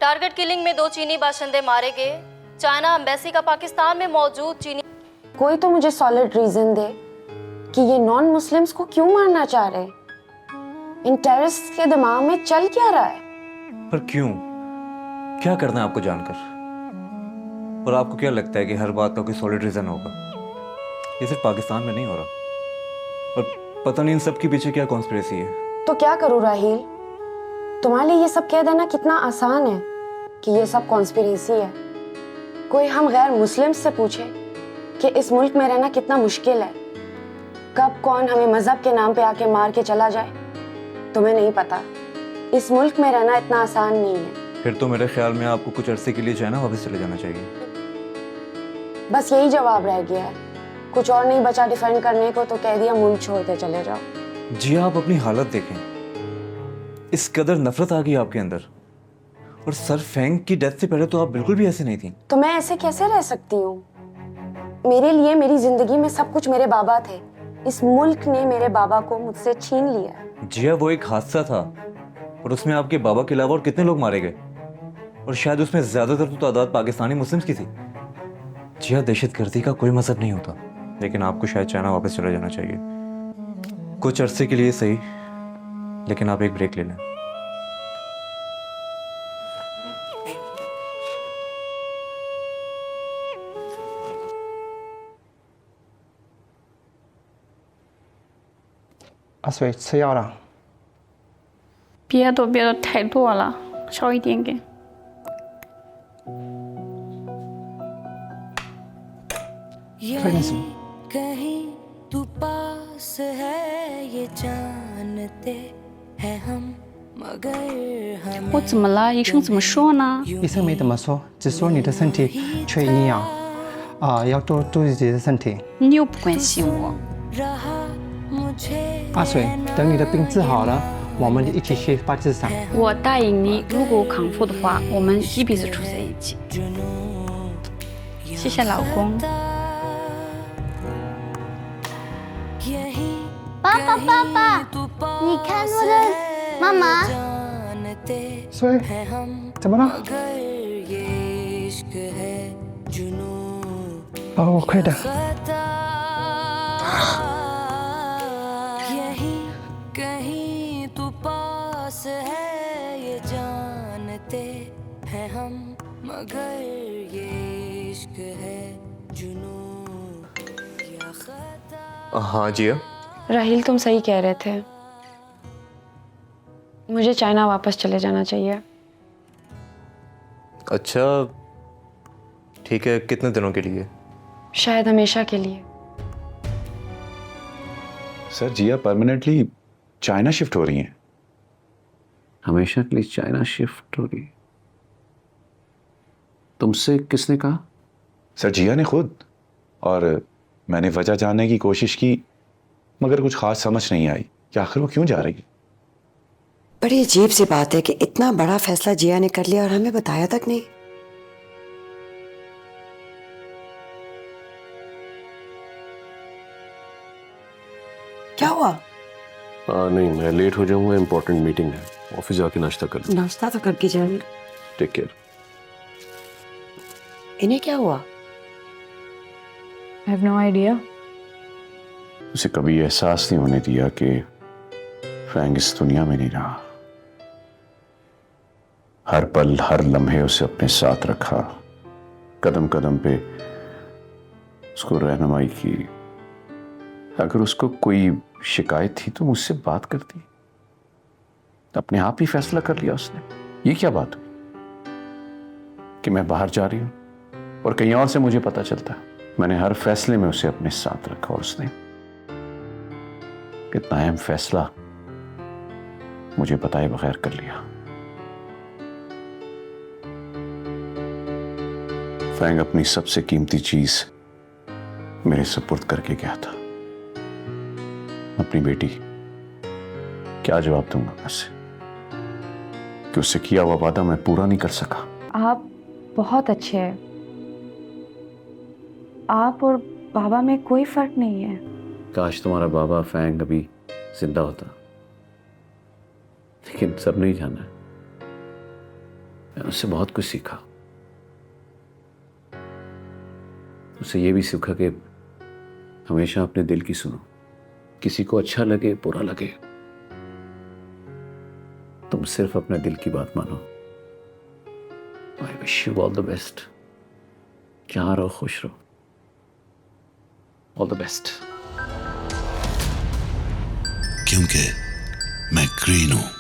Target killing में 2 चीनी बाशिंदे मारे गए। चाइना एम्बेसी का पाकिस्तान में मौजूद चीनी। कोई तो मुझे सॉलिड रीजन दे कि ये नॉन मुस्लिम्स को क्यों मारना चाह रहे हैं। इन टेररिस्ट के दिमाग में चल क्या रहा है? पर क्यों? क्या करना है आपको जानकर? और आपको क्या लगता है कि हर बात का कोई सॉलिड रीजन होगा? ये सिर्फ पाकिस्तान में नहीं हो रहा। और पता नहीं इन सब के पीछे क्या कॉन्स्पिरेसी है। तो क्या करूं राहील? तुम्हारे लिए ये सब कह देना कितना आसान है कि ये सब कॉन्स्पिरेसी है। कोई हम गैर मुस्लिम से पूछे कि इस मुल्क में रहना कितना मुश्किल है, कब कौन हमें मजहब के नाम पे आके मार के चला जाए, तुम्हें नहीं पता। इस मुल्क में रहना इतना आसान नहीं है। फिर तो मेरे ख्याल में आपको कुछ अरसे के लिए चाइना वापस चले जाना चाहिए। बस यही जवाब रह गया है। कुछ और नहीं बचा डिफेंड करने को तो कह दिया मुल्क छोड़ के चले जाओ। जी आप अपनी हालत देखें, इस कदर नफरत आ गई आपके अंदर। और सर फेंग की डेथ से पहले तो आप बिल्कुल भी ऐसे नहीं थी। तो मैं ऐसे कैसे रह सकती हूँ? मेरे लिए मेरी जिंदगी में सब कुछ मेरे बाबा थे। इस मुल्क ने मेरे बाबा को मुझसे छीन लिया। जिया वो एक हादसा था और उसमें आपके बाबा के अलावा और कितने लोग मारे गए, और शायद उसमें ज्यादातर तो तादाद पाकिस्तानी मुस्लिम्स की थी। जिया दहशतगर्दी का कोई मजहब नहीं होता, लेकिन आपको शायद चाइना वापस चले जाना चाहिए। कुछ अरसे के लिए सही, लेकिन आप एक ब्रेक ले लें।阿水吃药了。别的太多了，少一点给。喝点什么？ कहीं तू पास है ये जानते हैं हम मगर हम 我怎么了？医生怎么说呢？医生没怎么说，只说你的身体缺营养，要多注意自己的身体。你又不关心我。 रहा मुझे 阿水，等你的病治好了，我们一起去巴基斯坦。我答应你，如果我康复的话，我们一辈子住在一起。谢谢老公。 爸爸，爸爸，你看我的妈妈。水，怎么了？我快点。 कहीं तू पास है ये जानते हैं हम मगर ये इश्क है जुनून या खता। हाँ जिया। राहील तुम सही कह रहे थे, मुझे चाइना वापस चले जाना चाहिए। अच्छा ठीक है, कितने दिनों के लिए? शायद हमेशा के लिए। सर जिया परमानेंटली चाइना शिफ्ट हो रही हैं। हमेशा के लिए चाइना शिफ्ट हो रही? तुमसे किसने कहा? सर जिया ने खुद। और मैंने वजह जानने की कोशिश की, मगर कुछ खास समझ नहीं आई कि आखिर वो क्यों जा रही है। बड़ी अजीब सी बात है कि इतना बड़ा फैसला जिया ने कर लिया और हमें बताया तक नहीं। क्या हुआ? नहीं, मैं लेट हो जाऊंगा, इंपॉर्टेंट मीटिंग है। ऑफिस जाके नाश्ता कर लूं। नाश्ता तो करके जाएंगे। Take care. इन्हें क्या हुआ? I have no idea. उसे कभी एहसास नहीं होने दिया कि फ्रैंक इस दुनिया में नहीं रहा। हर पल हर लम्हे उसे अपने साथ रखा, कदम कदम पे उसको रहनुमाई की। अगर उसको कोई शिकायत थी तो मुझसे बात करती, अपने आप ही फैसला कर लिया उसने। ये क्या बात हुई कि मैं बाहर जा रही हूं और कहीं और से मुझे पता चलता? मैंने हर फैसले में उसे अपने साथ रखा और उसने कितना अहम फैसला मुझे बताए बगैर कर लिया। फ्रैंक अपनी सबसे कीमती चीज मेरे सुपुर्द करके गया था, अपनी बेटी। क्या जवाब दूंगा मैं उसे कि उससे किया हुआ वादा मैं पूरा नहीं कर सका? आप बहुत अच्छे हैं। आप और बाबा में कोई फर्क नहीं है। काश तुम्हारा बाबा फैंग अभी जिंदा होता, लेकिन सब नहीं जाना है। मैंने उससे बहुत कुछ सीखा। उससे ये भी सीखा कि हमेशा अपने दिल की सुनो, किसी को अच्छा लगे बुरा लगे, तुम सिर्फ अपने दिल की बात मानो। I wish you all the best. जहां रहो खुश रहो। All the best. क्योंकि मैं ग्रीन हूं।